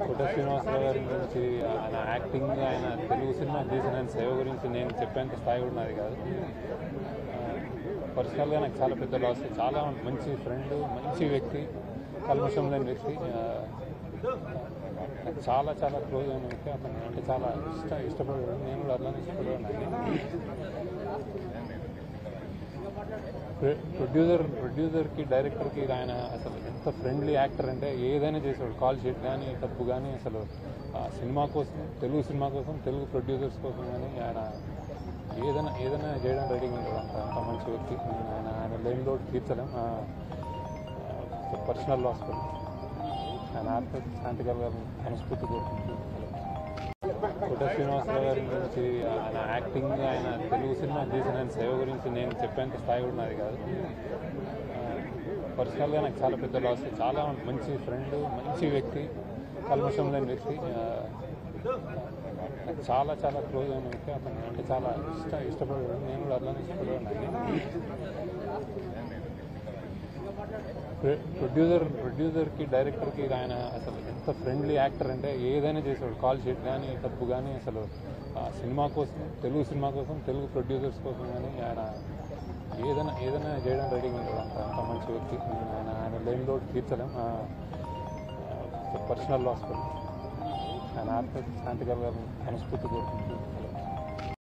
కోట శ్రీనివాసరావు గారి గురించి ఆయన యాక్టింగ్, ఆయన తెలుగు సినిమా చేసిన ఆయన సేవ గురించి నేను చెప్పేంత స్థాయి కూడా నాది కాదు. పర్సనల్గా నాకు చాలా పెద్ద లాస్. చాలా మంచి ఫ్రెండ్, మంచి వ్యక్తి, కల్మషం లేని వ్యక్తి, నాకు చాలా చాలా క్లోజ్ అయిన వ్యక్తి. అతను అంటే చాలా ఇష్టపడేవాడు. నేను కూడా అట్లానే ఇష్టపడేవాడిని. ప్రొడ్యూసర్కి, డైరెక్టర్కి ఆయన అసలు ఎంత ఫ్రెండ్లీ యాక్టర్ అంటే ఏదైనా చేసేవాడు. కాల్ షీట్ కానీ, డబ్బు కానీ, అసలు సినిమా కోసం, తెలుగు సినిమా కోసం, తెలుగు ప్రొడ్యూసర్స్ కోసం కానీ ఆయన ఏదైనా చేయడం రెడీగా ఉంటాడు. అంత మంచి వ్యక్తి. ఆయన లేని లోటు తీర్చలేం. పర్సనల్ లాస్ కూడా ఆయన ఆత్మ శాంతి కలగాలని మనస్ఫూర్తి కోరుకుంటున్నాను. కోట శ్రీనివాసరావు గారి గురించి ఆయన యాక్టింగ్, ఆయన తెలుగు సినిమా చేసిన ఆయన సేవ గురించి నేను చెప్పేంత స్థాయి కూడా నాది కాదు. పర్సనల్గా నాకు చాలా పెద్ద లాస్. చాలా మంచి ఫ్రెండ్, మంచి వ్యక్తి, కల్మషం లేని వ్యక్తి, నాకు చాలా చాలా క్లోజ్ అయిన వ్యక్తి. అతను అంటే చాలా ఇష్టపడేవాడు. నేను కూడా అట్లానే ఇష్టపడేవాడిని. ప్రొడ్యూసర్కి, డైరెక్టర్కి ఆయన అసలు ఎంత ఫ్రెండ్లీ యాక్టర్ అంటే ఏదైనా చేసేవాడు. కాల్ షీట్ కానీ, డబ్బు కానీ, అసలు సినిమా కోసం, తెలుగు సినిమా కోసం, తెలుగు ప్రొడ్యూసర్స్ కోసం కానీ ఆయన ఏదైనా చేయడం రెడీగా ఉంటాడు. అంత మంచి వ్యక్తి. ఆయన లేని లోటు తీర్చలేం. పర్సనల్ లాస్ కూడా ఆయన ఆత్మ శాంతి కలగాలని మనస్ఫూర్తి కోరుకుంటున్నాను.